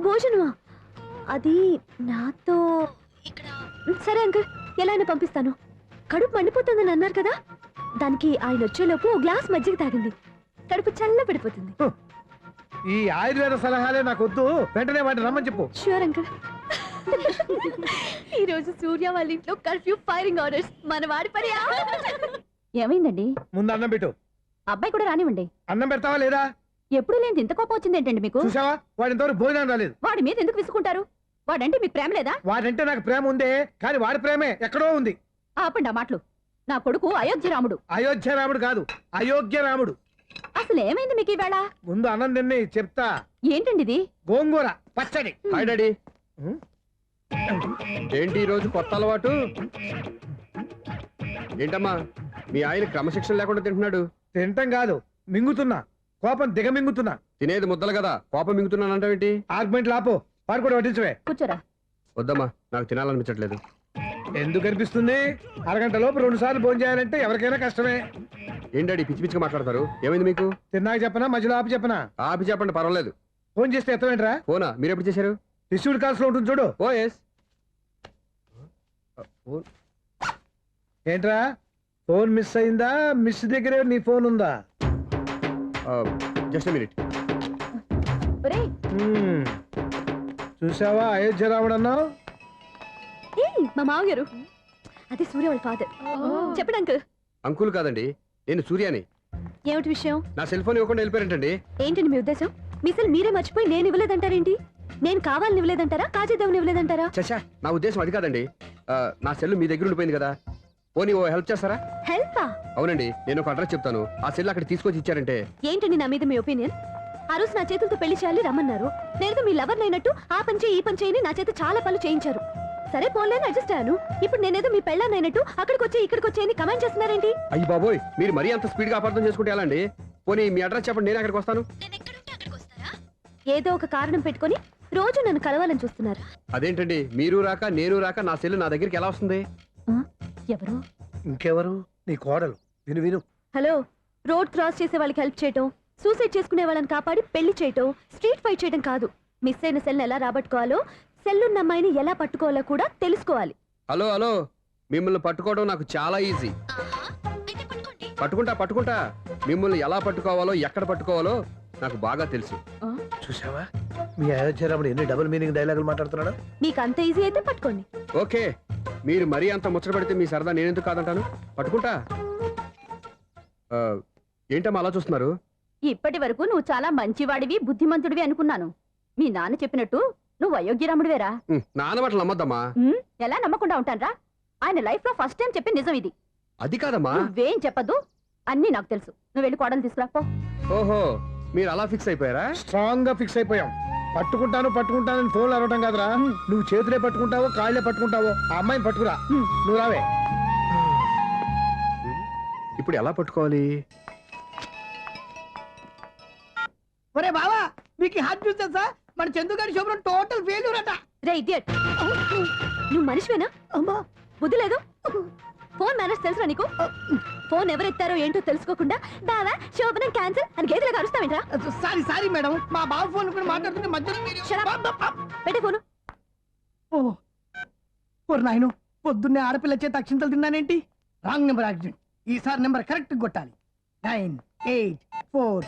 భోజనమా? అది నాతో ఇక్కడ. సరే అంకుల్, ఎలా అయినా పంపిస్తాను. కడుపు మండిపోతుందని అన్నారు కదా, దానికి ఆయన వచ్చేలోపు ఓ గ్లాస్ మజ్జిగ తాగింది, కడుపు చల్ల పడిపోతుంది. ఈ ఆయుర్వేద సలహాలే నాకు వద్దు, వెంటనే వాటిని రమ్మని చెప్పు. Sure uncle. ఈ రోజు సూర్య వాళ్ళ ఇంట్లో కర్ఫ్యూ ఫైరింగ్ ఆర్డర్స్. మన వాడి పని. ఏమైందండి? ముందు అన్నం పెట్టు. అబ్బాయి కూడా రానివ్వండి. అన్నం పెడతావా లేదా? ఎప్పుడు లేని ఇంత కోపం వచ్చింది ఏంటండి మీకు? చూసావా, వాడి ఇంతవరకు భోజనం రాలేదు. వాడి మీద ఎందుకు విసుకుంటారు? వాడంటే మీకు ప్రేమ లేదా? వాడంటే నాకు ప్రేమ ఉందే, కానీ వాడి ప్రేమే ఎక్కడో ఉంది. ఆపండి ఆ మాటలు. నా కొడుకు అయోధ్య రాముడు. అయోధ్య రాముడు కాదు, అయోగ్య రాముడు. అసలు ఏమైంది మీకు ఈవేళ? ముందు అన్నం తిని చెప్తా. ఏంటండి ఇది? గోంగూర పచ్చడి. Hi daddy. ఏంటి ఈ రోజు కొత్త అలవాటు? ఏంటమ్మా మీ ఆయన క్రమశిక్షణ లేకుండా తింటున్నాడు? తింటం కాదు, మింగుతున్నా. కోపం దిగమింగుతున్నా. తినేది ముద్దలు కదా, కోపం మింగుతున్నానంటావేంటి? ఆర్గ్మెంట్ లాపో, వాడు కూడా వడ్డించవే. కూర్చోరా. వద్దమ్మా, నాకు తినాలనిపించట్లేదు. ఎందుకు అనిపిస్తుంది? అరగంట లోపు 2 సార్లు భోజనం చేయాలంటే ఎవరికైనా కష్టమే. ఏం డాడీ పిచ్చి పిచ్చిగా మాట్లాడతారు? ఏమైంది మీకు? తిన్నాక చెప్పనా, మధ్యలో ఆపి చెప్పనా? ఆపి చెప్పండి, పర్వాలేదు. ఫోన్ చేస్తే ఎత్తవేంట్రా? ఫోనా? మీరు ఎప్పుడు చేశారు? రిసీవ్డ్ కాల్స్ లో ఉంటుంది చూడు. ఓ ఎస్. ఏంట్రా, ఫోన్ మిస్ అయిందా? మిస్ దగ్గరే నీ ఫోన్ ఉందా? Just minute. చూసావా అయోధ్య రాముడు అన్నావు? మా మామగారు, అది సూర్య వాళ్ళ ఫాదర్. చెప్పండి అంకుల్. అంకుల్ కాదండి, నేను సూర్యాని. ఏమిటి విషయం? నా సెల్ ఫోన్ ఇవ్వకుండా వెళ్ళిపోయారంటండి. ఏంటండి మీ ఉద్దేశం? మీ సెల్ మీరే మర్చిపోయి నేను ఇవ్వలేదంటారేంటి? నేను కావాలని ఇవ్వలేదంటారా, కాజేద్దామని ఇవ్వలేదంటారా? చచ్చా, నా ఉద్దేశం అది కాదండి. నా సెల్ మీ దగ్గర ఉండిపోయింది కదా, పోనీ ఓ హెల్ప్ చేస్తారా? హెల్పా? అవునండి, నేను ఒక అడ్రస్ చెప్తాను, ఆ సెల్ అక్కడ తీసుకొచ్చి ఇచ్చారంటే. ఏంటండి నా మీద మీ ఒపీనియన్? ఆ రోజు నా చేతులతో పెళ్లి చేయాలి రమ్మన్నారు. నేను మీ లవర్ అయినట్టు ఆ పని చేయి ఈ పని చేయని నా చేత చాలా పనులు చేయించారు. సరే పోన్లేని అడ్జస్ట్ అయ్యాను. ఇప్పుడు నేనేదో మీ పెళ్ళాన్నైనట్టు అక్కడికి వచ్చి ఇక్కడికి వచ్చి కమెంట్ చేస్తున్నారేంటి? అయ్యి బాబోయ్, మీరు మరీ అంత స్పీడ్ గా అపార్థం చేసుకుంటే ఎలా అండి? పోనీ మీ అడ్రస్ చెప్పండి, నేను అక్కడికి వస్తాను. ఏదో ఒక కారణం పెట్టుకొని రోజు నన్ను కలవాలని చూస్తున్నారు. అదేంటండి, మీరు రాక నేను రాక నా సెల్ నా దగ్గరికి ఎలా వస్తుంది? ఎవరు? ఇంకెవరు? నీ కోడలు. విను విను. హలో, రోడ్ క్రాస్ చేసే వాళ్ళకి హెల్ప్ చేయటం, సూసైడ్ చేసుకునే వాళ్ళని కాపాడి పెళ్లి చేయటం, స్ట్రీట్ ఫైట్ చేయడం కాదు. మిస్ అయిన సెల్ని ఎలా రాబట్టుకోవాలో, సెల్లున్న అమ్మాయిని ఎలా పట్టుకోవాలో కూడా తెలుసుకోవాలి. హలో హలో, మిమ్మల్ని పట్టుకోవడం నాకు చాలా ఈజీ. పట్టుకుంటా. మిమ్మల్ని ఎలా పట్టుకోవాలో, ఎక్కడ పట్టుకోవాలో నాకు బాగా తెలుసు. చూసావా, మీ అయోధ్య రాముడు ఎన్ని డబుల్ మీనింగ్ డైలాగులు మాట్లాడుతున్నాడు. మీకు అంత ఈజీ అయితే పట్టుకోండి. ఓకే, మీరు మరీ అంత ముచ్చట పెడితే మీ సరదా నేనెందుకు కాదంటాను. పట్టుకుంటా. ఏంటమ్మా అలా చూస్తున్నారు? ఇప్పటి వరకు నువ్వు చాలా మంచివాడివి, బుద్ధిమంతుడివి అనుకున్నాను. మీ నాన్న చెప్పినట్టు నువ్వు అయోగ్యరాముడివేరా? నాన్న మాటలు నమ్మద్దమ్మా. ఎలా నమ్మకుండా ఉంటానరా? ఆయన లైఫ్ లో ఫస్ట్ టైం చెప్పి నిజం ఇది. అది కాదమ్మా. నువ్వేం చెప్పద్దు, అన్ని నాకు తెలుసు. నువ్వు వెళ్ళి కోడలు తీసుకురాపో. ఓహో, మీరు అలా ఫిక్స్ అయిపోయారా? స్ట్రాంగ్ గా ఫిక్స్ అయిపోయాం. పట్టుకుంటానని ఫోన్లు అరవటం కాదురా. నువ్వు చేతులే పట్టుకుంటావో కాళ్ళే పట్టుకుంటావో ఆ అమ్మాయిని పట్టుకురా. నువ్వు రావే. ఇప్పుడు ఎలా పట్టుకోవాలి? ఒరే బావా, మీకు హాట్ న్యూస్ తెలుసా? మన చందు గారి శుభ్రం టోటల్ ఫెయిల్యూర్ అట. రే ఇడియట్, నువ్వు మనిషివేనా? అమ్మా, బుద్ధి లేదు. ఫోన్ మేనేజ్ తెలుసా నీకు? ఫోన్ ఎవరెత్తారో ఏంటో తెలుసుకోకుండా బావా శోభనం క్యాన్సిల్ అని గేదెలకు అరుస్తావేంట్రా? సారీ మేడం, మా బావ ఫోన్ కూడా మాట్లాడుతుంటే మధ్యలో పెట్టే ఫోను. ఓ నాయను, పొద్దున్నే ఆడపిల్ల చేత అక్షింతలు తిన్నానేంటి? Wrong number accident. ఈసారి నెంబర్ కరెక్ట్ కొట్టాలి. 984.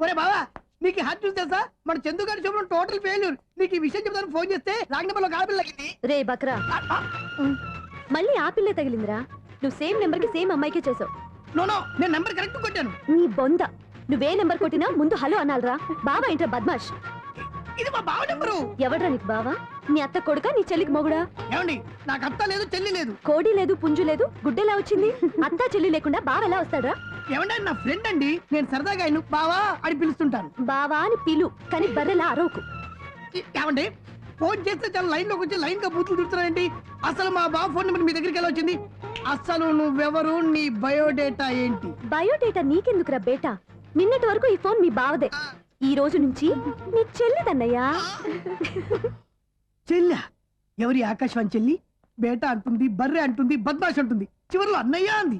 ఒరే బావా, నీకు హాట్ న్యూస్ తెలుసా? మన చందు గారి శుభ్రం టోటల్ ఫెయిల్యూర్. నీకు ఈ విషయం చెప్తాను ఫోన్ చేస్తే రాంగ్ నెంబర్ లో ఆడపిల్ల తగ్గింది. రే బక్రా, మళ్ళీ ఆ పిల్లే తగిలిందిరా. నువ్వు సేమ్ నెంబర్ కి సేమ్ అమ్మాయికే చేసావు. నో, నేను నెంబర్ కరెక్ట్ కొట్టాను. నీ బొంద, నువ్వే నెంబర్ కొట్టినా ముందు హలో అనాలరా. బావా ఏంట్రా బద్మాష్? ఇది మా బావ నెంబరు. ఎవడ్రా నీకు బావా? నీ అత్త కొడుక, నీ చెల్లికి మొగుడా? ఏమండి, నాకు అత్త లేదు చెల్లి లేదు. కోడి లేదు పుంజు లేదు, గుడ్డెలా వచ్చింది? అత్త చెల్లి లేకుండా బావ ఎలా వస్తాడా? ఏమంటే నా ఫ్రెండ్ అండి, నేను సరదాగా ఆయన బావా అని పిలుస్తుంటాను. బావా అని పిలు, కానీ బర్రెలా అరవకు. ఏమండి, ఫోన్ చేస్తే చాలా లైన్ లోకి వచ్చి లైన్ గా బూతులు తిడుతున్నానండి. అసలు మా బావ ఫోన్ నెంబర్ మీ దగ్గరికి ఎలా వచ్చింది? అసలు నువ్వెవరు, నీ బయోడేటా ఏంటి? బయోడేటా నీకెందుకురా బేటా? నిన్నటి వరకు ఈ ఫోన్ మీ బావదే, ఈ రోజు నుంచి నీ చెల్లిదన్నయ్యా. చెల్లి ఎవరి? ఆకాశవాణి చెల్లి. బేటా అంటుంది, బర్రె అంటుంది, బద్మాష్ అంటుంది, చివరిలో అన్నయ్య అంది.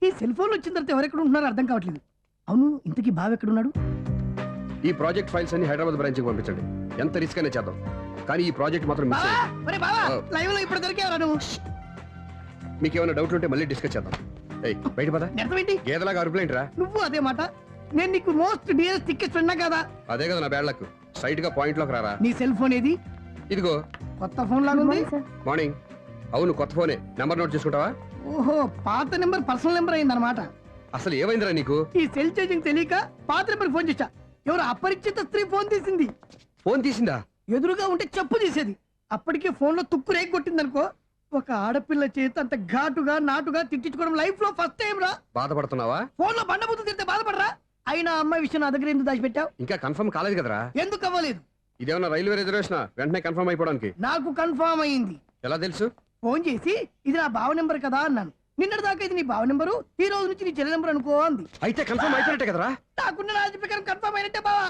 ఈ సెల్ ఫోన్ వచ్చిన తర్వాత ఎవరెక్కడ ఉంటున్నారో అర్థం కావట్లేదు. అవును, ఇంతకీ బావ ఎక్కడున్నాడు? ఈ ప్రాజెక్ట్ ఫైల్స్ అన్ని హైదరాబాద్ బ్రాంచ్ కి పంపించండి. ఎంత రిస్క్ అయినా చేద్దాం, కానీ ఈ ప్రాజెక్ట్ మాత్రం మిస్ బావా అయ్యింది. ఒరే బావా లైవ్ లో ఇప్పుడు దొరికేవరా నువ్వు? మీకు ఏమైనా డౌట్లు ఉంటే మళ్ళీ డిస్కస్ చేద్దాం. ఏయ్ బయట పద. నిజమేంటి గేదలాగా అరుపులేంట్రా? నువ్వు అదే మాట. నేను నీకు మోస్ట్ డియరెస్ట్ టికెట్స్ విన్నా కదా. అదే కదా నా బ్యాడ్ లక్. స్ట్రైట్ గా పాయింట్ లోకి రారా. నీ సెల్ ఫోన్ ఏది? ఇదిగో. కొత్త ఫోన్ లాగా ఉంది. మార్నింగ్. అవును కొత్త ఫోనే. నెంబర్ నోట్ చేసుకుంటావా? ఓహో పాత నెంబర్ పర్సనల్ నెంబర్ అయిందన్నమాట. అసలు ఏమైందిరా నీకు? ఈ సెల్ చేంజింగ్ తెలియక పాత నెంబర్ ఫోన్ చేశా. ఎవరు అపరిచిత స్త్రీ ఫోన్ తీసింది. ఫోన్ తీసిందా? ఎదురుగా ఉంటే చెప్పు తీసేది. అప్పటికే ఫోన్ లో తుక్కు రేగి కొట్టిందనుకో. ఒక ఆడపిల్ల చేత అంత ఘాటుగా నాటుగా తిట్టించుకోవడం లైఫ్ లో ఫస్ట్ టైం రా. బాధపడుతున్నావా? ఫోన్ లో బండబూతులు తిడితే బాధపడరా? అయినా అమ్మాయి విషయం నా దగ్గర ఎందుకు దాచిపెట్టావు? ఇంకా కన్ఫర్మ్ కాలేదు కదరా. ఎందుకు అవ్వలేదు? ఇదేమన్నా రైల్వే రిజర్వేషన్? వెంటనే కన్ఫర్మ్ అయిపోవడానికి. నాకు కన్ఫర్మ్ అయింది. ఎలా తెలుసు? ఫోన్ చేసి ఇది నా బావ నెంబర్ కదా అన్నాను. నిన్నటి దాకా ఇది నీ బావ నెంబరు, ఈ రోజు నుంచి నీ చెల్లి నెంబర్ అనుకో అంది. అయితే కన్ఫర్మ్ అయిపోయినట్టే కదరా. నాకున్న రాజు ప్రకారం కన్ఫర్మ్ అయినట్టే బావా.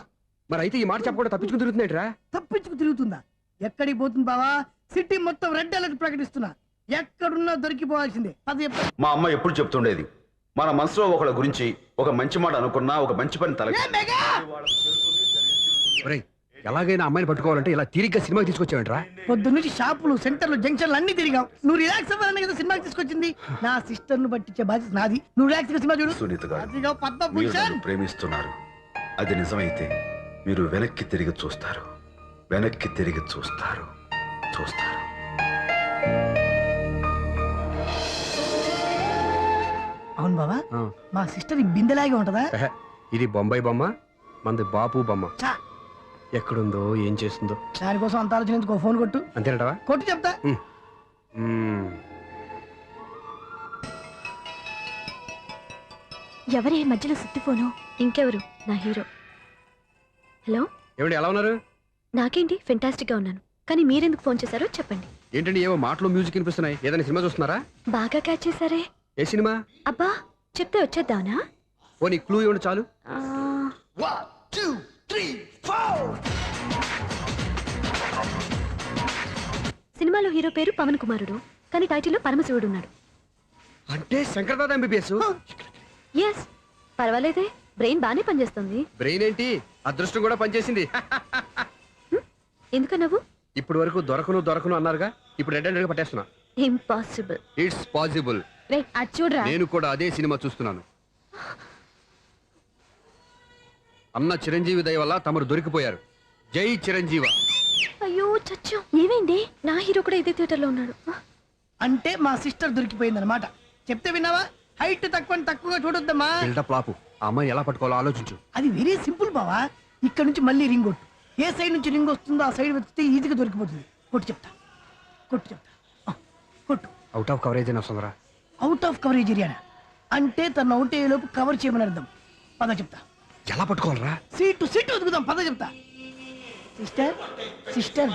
మరి అయితే ఈ మాట చెప్పకుండా తప్పించుకుని తిరుగుతున్నాయిట్రా. తప్పించుకు తిరుగుతుందా? ఎక్కడికి పోతుంది బావా? సిటీ మొత్తం రెడ్ అలర్ట్ ప్రకటిస్తున్నా. ఎక్కడున్నా దొరికిపోవాల్సిందే. అది చెప్తా. మా అమ్మ ఎప్పుడు చెప్తుండేది, మన మనసులో ఒకళ్ళ గురించి ఒక మంచి మాట అనుకున్నా ఒక మంచి పని తల ఏ మెగా! ఒరేయ్, ఎలాగైనా అమ్మాయిని పట్టుకోవాలంటే ఇలా తిరిగ్గా సినిమాకి తీసుకొచ్చావంట్రా. పొద్దున్నుంచి షాపులు సెంటర్లు జంక్షన్లు అన్ని తిరిగాం. నువ్వు రిలాక్స్ అవ్వాలని కదా సినిమాకి తీసుకొచ్చింది. నా సిస్టర్ ను పట్టించే బాధ్యత నాది. నువ్వు రిలాక్స్ గా సినిమా చూడు. సునీత గారు, అదిగో మీరు పద్మభూషణ్. నన్ను ప్రేమిస్తున్నారు. అది నిజమైతే మీరు వెనక్కి తిరిగి చూస్తారు, వెనక్కి తిరిగి చూస్తారు, చూస్తారు. అవును బావా, ఆ. మా సిస్టర్ ఈ బిందెలాగే ఉంటదా? ఎహె, ఇది బొంబాయి బొమ్మ, మంది బాపు బొమ్మ. చా, ఎక్కడుందో ఏం చేస్తుందో. దానికోసం అంత ఆలోచన ఎందుకు? ఫోన్ కొట్టు. అంతేనటవా? కొట్టు చెప్తా. ఎవరే మధ్యలో సుత్తి ఫోను? ఇంకెవరు? నా హీరో. హలో, ఏమండి ఎలా ఉన్నారు? నాకేంటి ఫెంటాస్టిక్ గా ఉన్నాను, కానీ మీరెందుకు ఫోన్ చేశారో చెప్పండి. ఏంటండి ఏవో మాటలు మ్యూజిక్ వినిపిస్తున్నాయి. ఏదైనా సినిమా చూస్తున్నారా? బాగా క్యాచ్ చేశారే. ఏ సినిమా? అబ్బా చెప్తే వచ్చేద్దానా? పోనీ క్లూ ఇవ్వండి చాలు. ఆ, 1 2 3 4. సినిమాలో హీరో పేరు పవన్ కుమారుడు, కానీ టైటిల్లో పరమశివుడు ఉన్నాడు. అంటే శంకర్దాద ఎంబీబీఎస్. ఎస్, పర్వాలేదే, బ్రెయిన్ బానే పనిచేస్తుంది. బ్రెయిన్ ఏంటి, అదృష్టం కూడా పనిచేసింది. ఎందుకన్నావు? ఇప్పటి వరకు దొరకను అన్నారుగా, ఇప్పుడు రెడ్ హ్యాండెడ్ గా పట్టేస్తున్నా. ఇంపాసిబుల్. It's possible. రే అది చూడరా. నేను కూడా అదే సినిమా చూస్తున్నాను. అన్న చిరంజీవి దయ వల్ల తమరు దొరికిపోయారు. జై చిరంజీవ. అయ్యో చచ్చా, ఏమైంది? నా హీరో కూడా ఇదే థియేటర్ లో ఉన్నాడు. అంటే మా సిస్టర్ దొరికిపోయింది అనమాట. చెప్తే విన్నావా? హైట్ తక్కువగా చూడొద్దమ్మా. బిల్డప్ లాపు. ఆ అమ్మాయి ఎలా పట్టుకోవాలో ఆలోచించు. అది వెరీ సింపుల్ బావా. ఇక్కడ నుంచి మళ్ళీ రింగ్ కొట్టు. ఏ సైడ్ నుంచి రింగ్ వస్తుందో ఆ సైడ్ వెతికితే ఈజీగా దొరికిపోతుంది. కొట్టు చెప్తా. ఆ, కొట్టు. అవుట్ ఆఫ్ కవరేజ్ అని వస్తుందిరా. అవుట్ ఆఫ్ కవరేజ్ ఏరియా అంటే తన అవుట్ అయ్యేలోపు కవర్ చేయమని అర్థం. పద చెప్తా. ఎలా పట్టుకోవాలరా? సీటు వెతుకుదాం. పద చెప్తా. Sister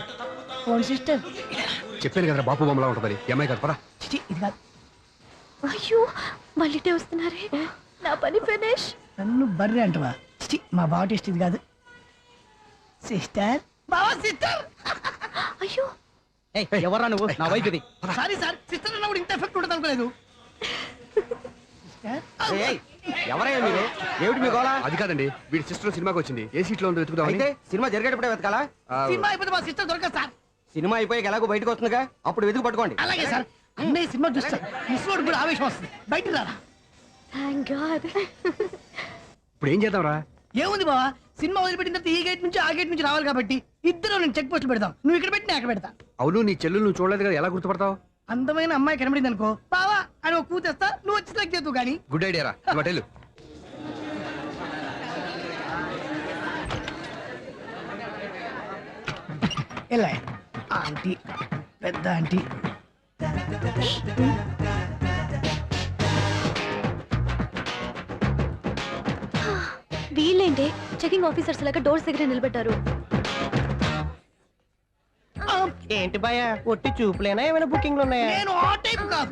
phone sister. చెప్పాను కదరా బాపు బొమ్మలా ఉంటుందని. ఎంఐ కదా పరా. చిచి, ఇది కాదు. అయ్యో మళ్ళీటే వస్తున్నారే, నా పని ఫినిష్. నన్ను బర్రె అంటవా? చిచి, మా బావ టేస్ట్ ఇది కాదు. సిస్టర్ బావా, సిస్టర్. అయ్యో ఎవరా నువ్వు? నా వైపు ఇది. సారీ సార్, సిస్టర్ అన్నప్పుడు ఇంత ఎఫెక్ట్ ఉంటుంది అనుకోలేదు. సిస్టర్, ఎవరయ్యా మీరు? ఏమిటి మీ గోళ? అది కాదండి, వీడి సిస్టర్ సినిమాకి వచ్చింది. ఏ సీట్ లో ఉందో వెతుకుదామని. అయితే సినిమా జరిగేటప్పుడే వెతకాలా? సినిమా అయిపోతే మా సిస్టర్ దొరకదు సార్. సినిమా అయిపోయాక ఎలాగో బయటకు వస్తుందిగా, అప్పుడు వెతుకు పట్టుకోండి. అలాగే సార్. అన్నయ్య సినిమా చూస్తా మిస్వాడు కూడా ఆవేశం వస్తుంది. బయటికి రారా. Thank God. ఇప్పుడు ఏం చేద్దాంరా? ఏముంది బావా, సినిమా వదిలిపెట్టిన తర్వాత ఈ గేట్ నుంచి ఆ గేట్ నుంచి రావాలి కాబట్టి ఇద్దరు నేను చెక్ పోస్టులు పెడతాం. నువ్వు ఇక్కడ పెట్టి నేను అక్కడ పెడతా. అవును, నీ చెల్లెలు నువ్వు చూడలేదు కదా, ఎలా గుర్తుపడతావు? అందమైన అమ్మాయి కనబడింది అనుకో, బావా అని ఒక కూతేస్తా, నువ్వు వచ్చి సెలెక్ట్ చేద్దు కానీ. గుడ్ ఐడియా రా. నువ్వు అటెళ్ళు. ఎలా ఆంటీ, పెద్ద ఆంటీ. వీళ్ళేంటి చెకింగ్ ఆఫీసర్స్ లాగా డోర్స్ దగ్గర నిలబెట్టారు. ఏంటి భయ, ఒట్టి చూపులేనా? ఏమైనా బుకింగ్లు ఉన్నాయా? నేను ఆ టైప్ కాదు.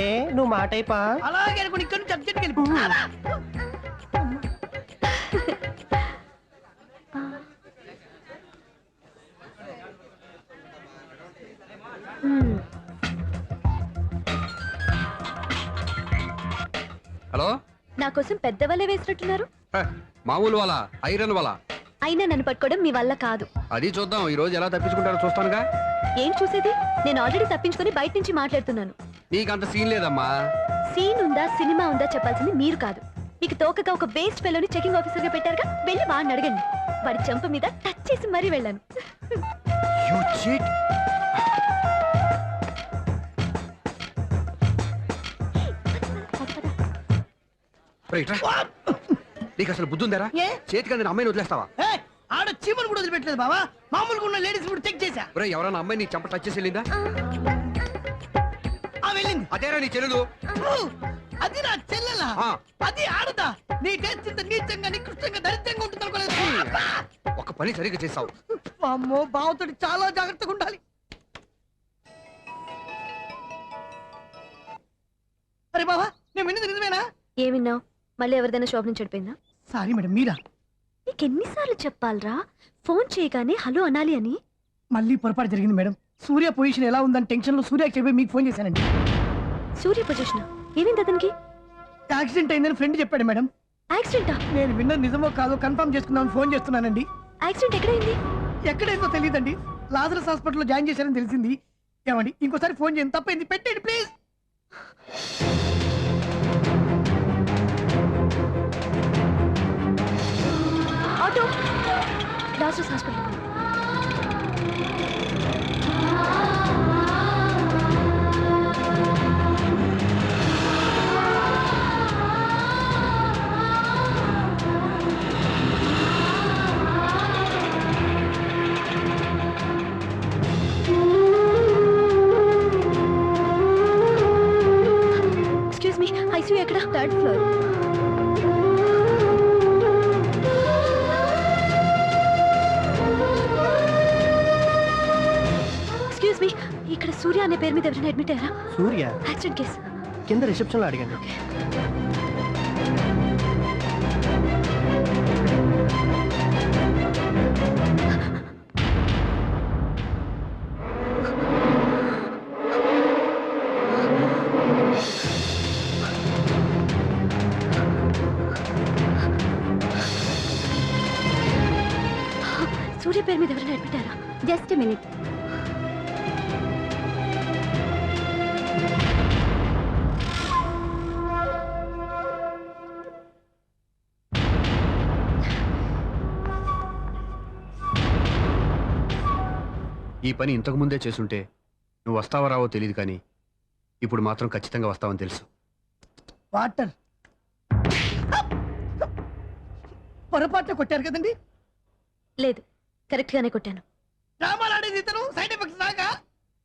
ఏ నువ్వు మా టైపా? అలాగే అనుకుని ఇక్కడ నుంచి అర్జెంట్కి వెళ్ళిపో. హలో. నా కోసం పెద్ద వలే వేసినట్టున్నారు. హ, మామూలు వాళ్ళ, ఐరన్ వాళ్ళ. అయినా నన్ను పట్టుకోవడం మీ వల్ల కాదు. అది చూద్దాం, ఈ రోజు ఎలా తప్పించుకుంటారో చూస్తానుగా. ఏం చూసేది? నేను ఆల్రెడీ తప్పించుకొని బయట నుంచి మాట్లాడుతున్నాను. నీకంత సీన్ లేదమ్మా. సీన్ ఉందా సినిమా ఉందా చెప్పాల్సింది మీరు కాదు. మీకు తోకగా ఒక బేస్ట్ ఫెలోని చెకింగ్ ఆఫీసర్ గా పెట్టారుగా, వెళ్ళి వాడిని అడగండి. వాడి చెంప మీద టచ్ చేసి మరీ వెళ్ళాను. You cheat. రైట్ రా. నీకు అసలు బుద్ధి ఉందారా? ఏ? చేతికి అందిన అమ్మాయిని వదిలేస్తావా? ఏయ్, ఆడ చీమలు కూడా వదిలిపెట్టలేదు బావా. మామూలుగా ఉన్న లేడీస్ కూడా చెక్ చేశా. ఒరేయ్, ఎవరైనా అమ్మాయి నీ చెంప టచ్ చేసి వెళ్ళిందా? ఆ వెళ్ళింది. అదేరా నీ చెల్లెలు. ఓ, అది నా చెల్లెలా? ఆ. అది ఆడదా? నీ టేస్ట్ ఇంత నీచంగా నికృష్టంగా దరిద్రంగా ఉంటుంది అనుకోలేదు. ఒక పని సరిగ్గా చేసావు. అమ్మో, బావతోటి చాలా జాగ్రత్తగా ఉండాలి. అరే బావా, నేను విన్నది నిజమేనా? ఏమిన్నావు? మళ్ళీ ఎవరిదైనా షాప్ నుంచి చెడిపోయిందా? సారీ మేడం, మీరా? నీకెన్నిసార్లు చెప్పాలరా ఫోన్ చేయగానే హలో అనాలి అని? మళ్ళీ పొరపాటు జరిగింది మేడం. సూర్య పొజిషన్ ఎలా ఉందని టెన్షన్ లో సూర్యకి చెప్పి మీకు ఫోన్ చేశానండి. సూర్య పొజిషన్ ఏమైంది అతనికి? యాక్సిడెంట్ అయిందని ఫ్రెండ్ చెప్పాడు మేడం. యాక్సిడెంటా? నేను విన్నది నిజమో కాదో కన్ఫర్మ్ చేసుకుందామని ఫోన్ చేస్తున్నానండి. యాక్సిడెంట్ ఎక్కడైంది? ఎక్కడైందో తెలియదండి. లాజరస్ హాస్పిటల్లో జాయిన్ చేశారని తెలిసింది. ఏమండి, ఇంకోసారి ఫోన్ చేయండి. తప్పైంది, పెట్టండి please. Auto Lazarus hospital. Excuse me, ICU ఎక్కడ? Third floor. ఎక్స్క్యూజ్ మీ, ఇక్కడ సూర్య అనే పేరు మీద ఎవరైనా అడ్మిట్ అయ్యారా? Surya accident case. కింద రిసెప్షన్ లో అడిగాను. సూర్య పేరు మీద ఎవరైనా అడ్మిట్ అయ్యారా? Just minute. ఈ పని ఇంతకు ముందే చేసుంటే నువ్వు వస్తావో రావో తెలియదు, కానీ ఇప్పుడు మాత్రం ఖచ్చితంగా వస్తావని తెలుసు. వాటర్ పొరపాటున కొట్టారు కదండి. లేదు, కరెక్ట్ గానే కొట్టాను. డ్రామాలు ఆడేది ఇతను, సైడ్ ఎఫెక్ట్స్ దాకా.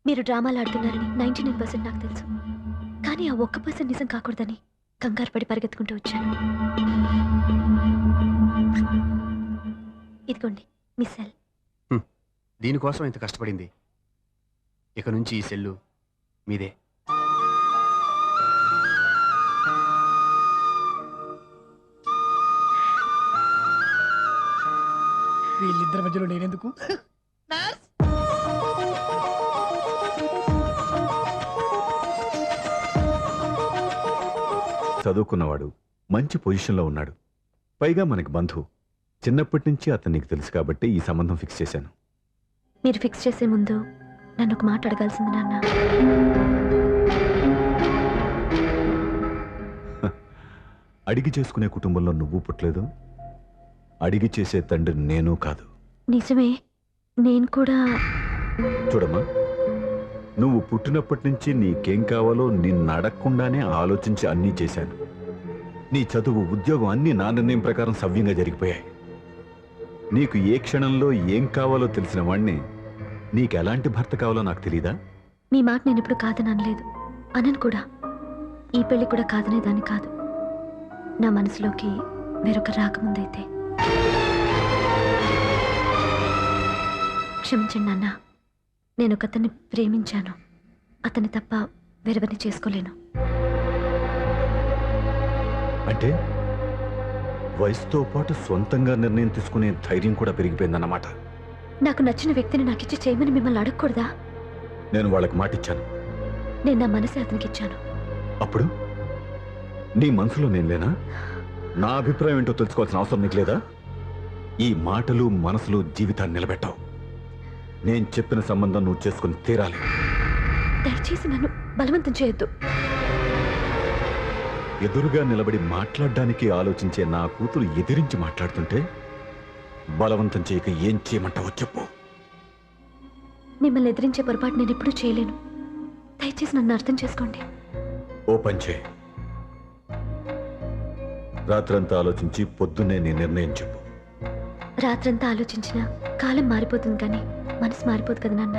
మీరు డ్రామాలు ఆడుతున్నారని 99% నాకు తెలుసు, కానీ ఆ 1% నిజం కాకూడదని కంగారు పడి పరిగెత్తుకుంటూ వచ్చాను. ఇదిగోండి మీ సెల్. దీనికోసం ఇంత కష్టపడింది. ఇక నుంచి ఈ సెల్లు మీదే. వీళ్ళిద్దరి మధ్యలో నేనెందుకు? చదువుకున్నవాడు, మంచి పొజిషన్లో ఉన్నాడు, పైగా మనకి బంధువు. చిన్నప్పటి నుంచి అతను నీకు తెలుసు కాబట్టి ఈ సంబంధం ఫిక్స్ చేశాను. మీరు ఫిక్స్ చేసే ముందు నన్ను ఒక మాట అడగాల్సింది నాన్న. అడిగి చేసుకునే కుటుంబంలో నువ్వు పుట్టలేదు, అడిగి చేసే తండ్రి నేను కాదు. నిజమే, నేను కూడా. చూడమ్మా, నువ్వు పుట్టినప్పటి నుంచి నీకేం కావాలో నిన్ను అడగకుండానే ఆలోచించి అన్నీ చేశాను. నీ చదువు, ఉద్యోగం అన్నీ నా నిర్ణయం ప్రకారం సవ్యంగా జరిగిపోయాయి. నీకు ఏ క్షణంలో ఏం కావాలో తెలిసిన వాణ్ణి నీకు ఎలాంటి భర్త కావాలో నాకు తెలీదా? మీ మాట నేను ఇప్పుడు కాదని అనలేదు, అనను కూడా. ఈ పెళ్లి కూడా కాదనేదాన్ని కాదు. నా మనసులోకి వేరొక రాకముందైతే. క్షమించండి నాన్న, నేను ఒకతన్ని ప్రేమించాను. అతన్ని తప్ప వేరెవరిని చేసుకోలేను. అంటే వయసుతో పాటు సొంతంగా నిర్ణయం తీసుకునే ధైర్యం కూడా పెరిగిపోయిందన్నమాట. నాకు నచ్చిన వ్యక్తిని నాకిచ్చి చేయమని మిమ్మల్ని అడగకూడదా? నేను వాళ్ళకి మాటిచ్చాను. నేను నా మనసే అతనికి ఇచ్చాను. అప్పుడు నీ మనసులో నేను లేనా? నా అభిప్రాయం ఏంటో తెలుసుకోవాల్సిన అవసరం నీకు లేదా? ఈ మాటలు మనసులు జీవితాన్ని నిలబెట్టావు. నేను చెప్పిన సంబంధం నువ్వు చేసుకుని తీరాలి. దయచేసి నన్ను బలవంతం చేయొద్దు. ఎదురుగా నిలబడి మాట్లాడడానికి ఆలోచించే నా కూతురు ఎదిరించి మాట్లాడుతుంటే బలవంతం చేయక ఏం చేయమంటావో చెప్పు. మిమ్మల్ని ఎదిరించే పొరపాటు నేను ఎప్పుడూ చేయలేను. దయచేసి నన్ను అర్థం చేసుకోండి. ఓ పంచే, రాత్రంతా ఆలోచించి పొద్దున్నే నీ నిర్ణయం చెప్పు. రాత్రంతా ఆలోచించినా కాలం మారిపోతుంది కానీ మనసు మారిపోదు కదా నాన్న.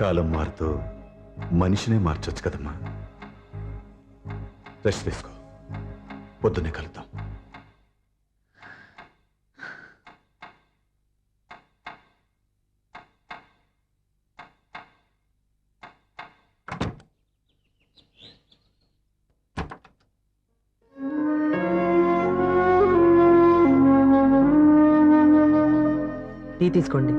కాలం మారుతూ మనిషినే మార్చొచ్చు కదమ్మా. రెస్ట్ తీసుకో, పొద్దున్నే కలుద్దాం. టీ తీసుకోండి.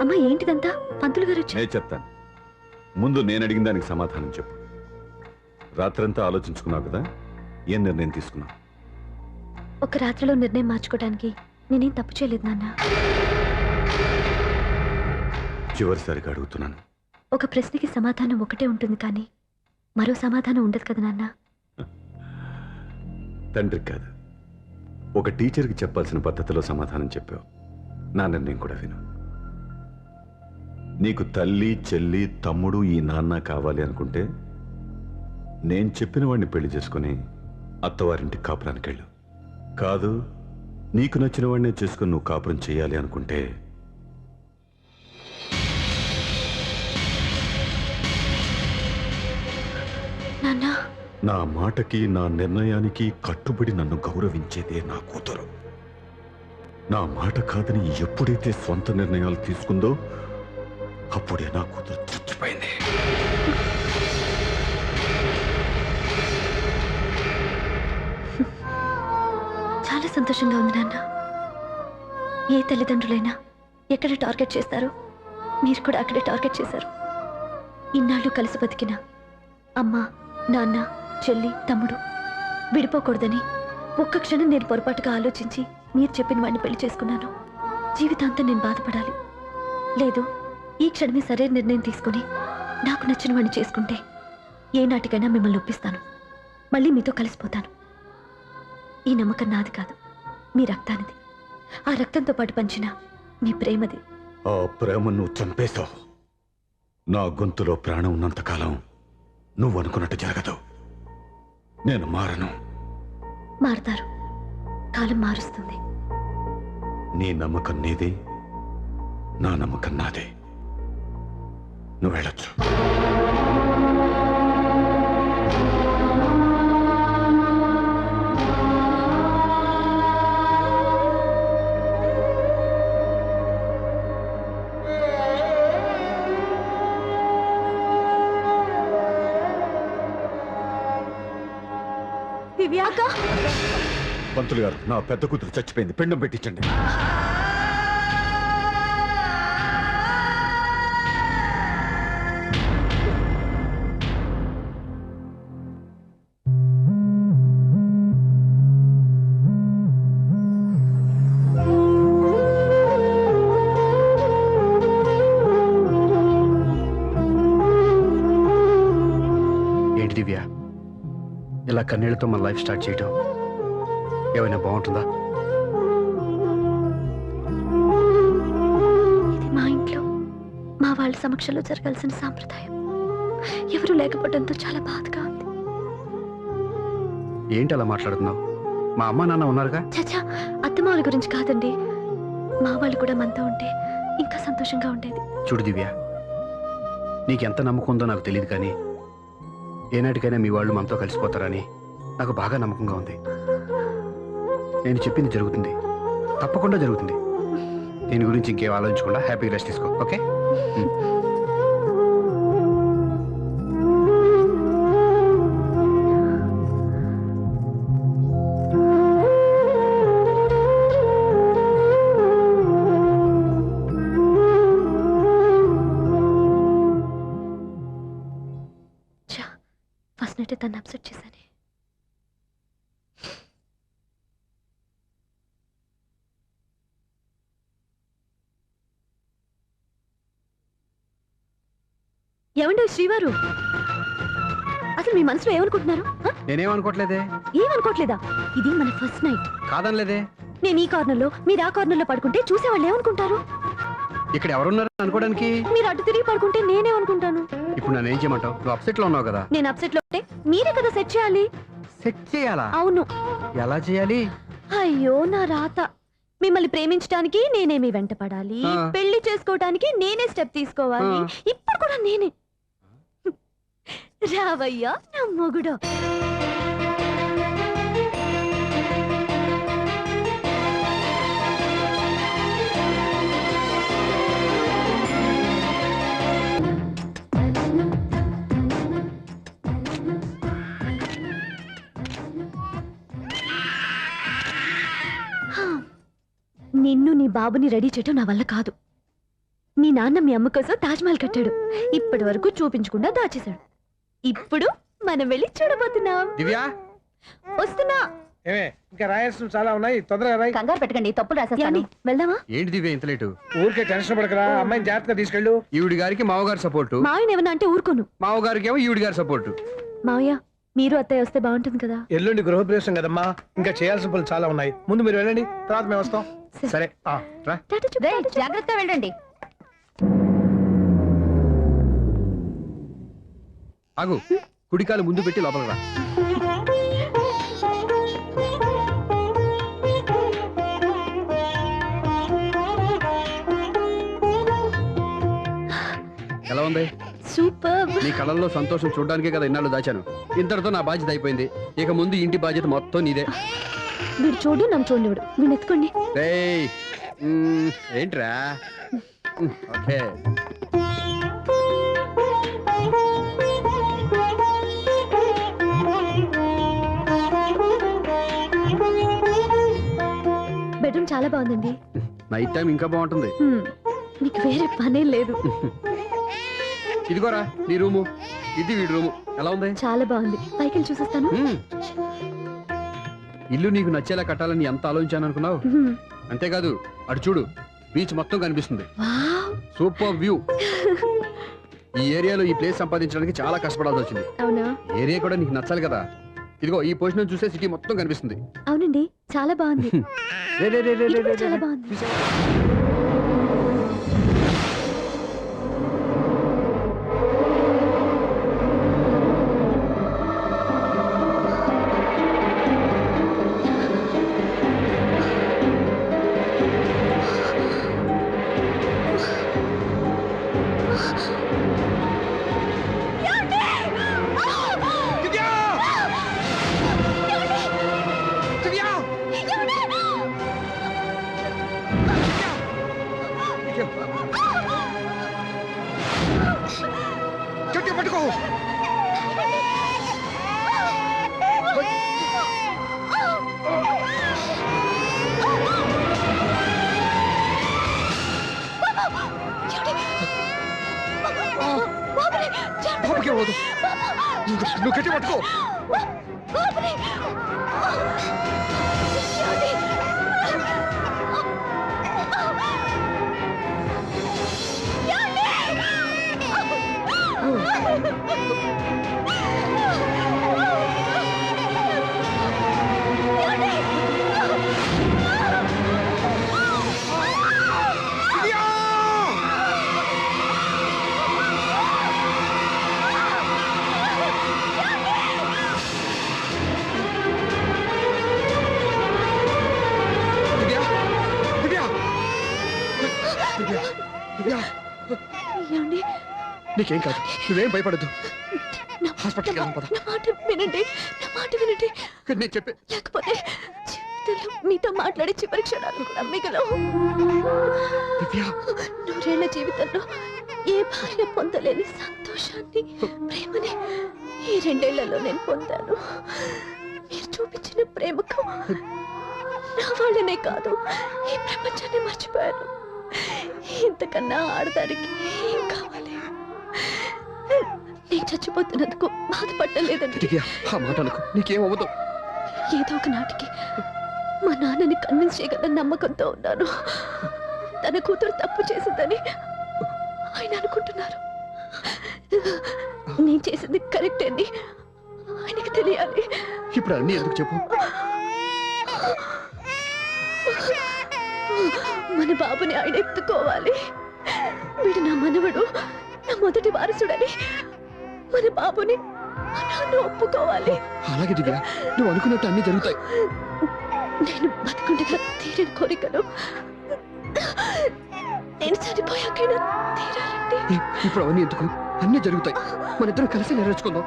అమ్మా ఏంటిదంతా? పంతులు గారు వచ్చి నేను చెప్తాను. ముందు నేను అడిగిన దానికి సమాధానం చెప్పు. రాత్రంతా ఆలోచించుకున్నావు కదా, ఏం నిర్ణయం తీసుకున్నావు? ఒక రాత్రిలో నిర్ణయం మార్చుకోవడానికి నేనేం తప్పు చేయలేదు నాన్న. చివరిసారిగా అడుగుతున్నాను. ఒక ప్రశ్నకి సమాధానం ఒకటే ఉంటుంది కానీ మరో సమాధానం ఉండదు కదా నాన్న. తండ్రికి కాదు, ఒక టీచర్కి చెప్పాల్సిన పద్ధతిలో సమాధానం చెప్పావు. నా నిర్ణయం కూడా విను. నీకు తల్లి, చెల్లి, తమ్ముడు, ఈ నాన్న కావాలి అనుకుంటే నేను చెప్పిన వాడిని పెళ్లి చేసుకుని అత్తవారింటికి కాపురానికి వెళ్ళు. కాదు, నీకు నచ్చిన వాడినే చేసుకుని నువ్వు కాపురం చేయాలి అనుకుంటే నాన్న, నా మాటకి, నా నిర్ణయానికి కట్టుబడి నన్ను గౌరవించేదే నా కూతురు. నా మాట కాదని ఎప్పుడైతే సొంత నిర్ణయాలు తీసుకుందో అప్పుడే నా కూతురు చచ్చిపోయింది. చాలా సంతోషంగా ఉంది నాన్న. ఏ తల్లిదండ్రులైనా ఎక్కడ టార్గెట్ చేస్తారో మీరు కూడా అక్కడే టార్గెట్ చేశారు. ఇన్నాళ్ళు కలిసి బతికిన అమ్మ, నాన్న, చెల్లి, తమ్ముడు విడిపోకూడదని ఒక్క క్షణం నేను పొరపాటుగా ఆలోచించి మీరు చెప్పిన వాడిని పెళ్లి చేసుకున్నాను. జీవితాంతం నేను బాధపడాలి. లేదు, ఈ క్షణమే సరైన నిర్ణయం తీసుకుని నాకు నచ్చిన వాడిని చేసుకుంటే ఏ నాటికైనా మిమ్మల్ని ఒప్పిస్తాను. మళ్ళీ మీతో కలిసిపోతాను. ఈ నమ్మకం నాది కాదు, మీ రక్తానిది. ఆ రక్తంతో పాటు పంచిన మీ ప్రేమది. ఆ ప్రేమను నువ్వు చంపేశావు. నా గొంతులో ప్రాణం ఉన్నంతకాలం నువ్వు అనుకున్నట్టు జరగదు. నేను మారను. మారతారు, కాలం మారుస్తుంది. నీ నమ్మకం నీది, నా నమ్మకం నాదే. నువ్వు వెళ్ళొచ్చు. పంతులు గారు, నా పెద్ద కూతురు చచ్చిపోయింది, పిండం పెట్టించండి. ఏంటి దివ్య, ఇలా కన్నీళ్లతో మన లైఫ్ స్టార్ట్ చేయటం ఏమైనా బాగుంటుందా? ఇది మా ఇంట్లో మా వాళ్ళ సమక్షంలో జరగాల్సిన సాంప్రదాయం. ఎవరు లేకపోవడంతో చాలా బాధగా ఉంది. ఏంటి అలా మాట్లాడుతున్నావు? మా అమ్మ నాన్న ఉన్నారుగా. చచ్చా, అత్తమాల గురించి కాదండి. మా వాళ్ళు కూడా మనతో ఉంటే ఇంకా సంతోషంగా ఉండేది. చూడు దివ్య, నీకెంత నమ్మకం ఉందో నాకు తెలియదు కానీ ఏనాటికైనా మీ వాళ్ళు మనతో కలిసిపోతారని నాకు బాగా నమ్మకంగా ఉంది. నేను చెప్పింది జరుగుతుంది, తప్పకుండా జరుగుతుంది. దీని గురించి ఇంకేం ఆలోచించకుండా హ్యాపీగా రెస్ట్ తీసుకో, ఓకే? ఫస్ట్ నైట్ తను అప్సెట్ చేశాను. ఏమండి శ్రీవారు, అసలు మీ మనసులో ఏమనుకుంటున్నారు? నేనేమనుకోవట్లేదే. ఏమనుకోవట్లేదా? ఇది మన ఫస్ట్ నైట్. కాదనలేదే. నేను ఈ కార్నర్ లో, మీరు ఆ కార్నర్ లో పడుకుంటే చూసేవాళ్ళు ఏమనుకుంటారు? ఇక్కడ ఎవరున్నారు అనుకోవడానికి? మీరు అటు తిరిగి పడుకుంటే నేనేమనుకుంటాను? ఇప్పుడు నన్ను ఏం చేయమంటావు? నువ్వు అప్సెట్ లో ఉన్నావు కదా. నేను అప్సెట్ లో ఉంటే మీరే కదా సెట్ చేయాలి. సెట్ చేయాలా? అవును. ఎలా చేయాలి? అయ్యో నా రాత. మిమ్మల్ని ప్రేమించడానికి నేనే మీ వెంట పడాలి, పెళ్లి చేసుకోవడానికి నేనే స్టెప్ తీసుకోవాలి. ఇప్పుడు కూడా నేనే. రావయ్యా నా మొగుడు. నిన్ను నీ బాబుని రెడీ చేయటం నా వల్ల కాదు. మీ నాన్న మీ అమ్మ కోసం తాజ్మహల్ కట్టాడు, ఇప్పటి వరకు చూపించకుండా దాచేశాడు. ఇప్పుడు మనం వెళ్ళి చూడబోతున్నాం. దివ్యా వస్తున్నా. ఏమే ఇంకా రాయాల్సిన చాలా ఉన్నాయి, తొందరగా రాయి. కంగారు పెట్టకండి, తప్పులు రాసేస్తాను. వెళ్దామా? ఏంటి దివ్య ఇంత లేటు? ఊరికే టెన్షన్ పడకరా, అమ్మాయిని జాగ్రత్తగా తీసుకెళ్ళు. ఈవిడి గారికి మావగారు సపోర్టు, మావయ్య ఏమన్నా అంటే ఊరుకోను. మావగారికి ఏమో ఈవిడి గారి సపోర్టు. మావయ్య మీరు అత్తయ్య వస్తే బాగుంటుంది కదా. ఎల్లుండి గృహప్రవేశం కదమ్మా, ఇంకా చేయాల్సిన పనులు చాలా ఉన్నాయి. ముందు మీరు వెళ్ళండి, తర్వాత మేము వస్తాం. సరే రా. జాగ్రత్తగా వెళ్ళండి. ఆగు, కుడికాలు ముందు పెట్టి లోపల రా. ఎలా ఉంది? సూపర్. నీ కళ్ళల్లో సంతోషం చూడడానికే కదా ఇన్నాళ్ళు దాచాను. ఇంతటితో నా బాధ్యత అయిపోయింది. ఇక ముందు ఇంటి బాధ్యత మొత్తం నీదే. మీరు చూడు, నన్ను చూడలేడు. మీరు ఎత్తుకోండి. రేయ్, ఏంట్రా? ఓకే. బెడ్రూమ్ చాలా బాగుందండి. నైట్ టైం ఇంకా బాగుంటుంది. మీకు వేరే పనే లేదు. ఇదిగోరా నీ రూము, ఇది వీడి రూము. ఎలా ఉంది? చాలా బాగుంది. పైకి వెళ్ళి చూసేస్తాను. ఇల్లు నీకు నచ్చేలా కట్టాలని ఎంత ఆలోచించాను అనుకున్నావు? అంతేకాదు, అటు చూడు, బీచ్ మొత్తం కనిపిస్తుంది. Super view. ఈ ఏరియాలో ఈ ప్లేస్ సంపాదించడానికి చాలా కష్టపడాల్సి వచ్చింది. అవునా? ఏరియా కూడా నీకు నచ్చాలి కదా. ఇదిగో ఈ పొజిషన్ చూసే సిటీ మొత్తం కనిపిస్తుంది. అవునండి, చాలా బాగుంది. రే రే రే రే ఇది రే కూడా రే చాలా రే. బాగుంది. చూసావా? గట్టిగా పట్టుకో. బాబుకి ఇవ్వదు. నువ్వు గట్టి పట్టుకో. ఏమండి? నీకేం కాదు, నువ్వేం భయపడద్దు. హాస్పిటల్కి వెళ్దాం పద. నా మాట వినండి, నా మాట వినండి. నేను చెప్పే లేకపోతే జీవితంలో మీతో మాట్లాడే చివరి క్షణాలు కూడా మిగలవు. నూరేళ్ల జీవితంలో ఏ భార్య పొందలేని సంతోషాన్ని, ప్రేమని ఈ 2 ఏళ్లలో నేను పొందాను. మీరు చూపించిన ప్రేమకు నా వాళ్ళనే కాదు, ఈ ప్రపంచాన్ని మర్చిపోయాను. ఇంతకన్నా ఆడదానికి ఏం కావాలి? నేను చచ్చిపోతున్నందుకు బాధపడలేదండి. ఆ మాట అనుకో, నీకేమవ్వదు. ఏదో ఒక నాటికి మా నాన్నని కన్విన్స్ చేయగల నమ్మకంతో ఉన్నాను. తన కూతురు తప్పు చేసిందని ఆయన అనుకుంటున్నారు. నేను చేసింది కరెక్ట్ అని ఆయనకి తెలియాలి. ఇప్పుడు అన్నీ ఎందుకు చెప్పు? మన బాబుని ఆయన ఎత్తుకోవాలి. వీడు నా మనవడు, నా మొదటి వారసుడని మన బాబుని నాన్న ఒప్పుకోవాలి. అలాగే దివ్య, నువ్వు అనుకున్నట్టు అన్నీ జరుగుతాయి. నేను బతికుండగా తీరని కోరికలు నేను చనిపోయాకైనా తీరాలండి. ఇప్పుడు అవన్నీ ఎందుకు? అన్నీ జరుగుతాయి. మన ఇద్దరం కలిసి నెరవేర్చుకుందాం.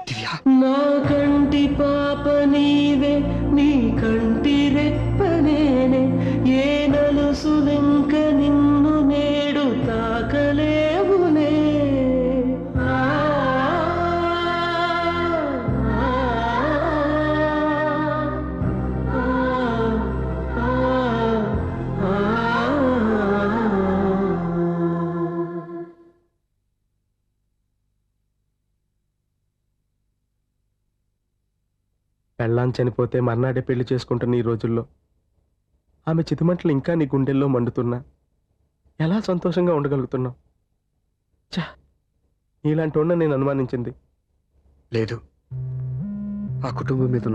దివ్య, నా కంటి పాప నీవే, నీ కంటి రెప్పనేనే, ఏ నలుసులెంక నిన్ను నేడు తాకలేవులే. ఆ, ఆ, ఆ, ఆ. పెళ్ళాం చనిపోతే మర్నాడే పెళ్లి చేసుకుంటున్న ఈ రోజుల్లో ఆమె చితిమంటలు ఇంకా నీ గుండెల్లో మండుతున్నా ఎలా సంతోషంగా ఉండగలుగుతున్నావు? ఛా, నీలాంటి ఉన్న నేను అనుమానించింది. లేదు, ఆ కుటుంబం మీద ఉన్న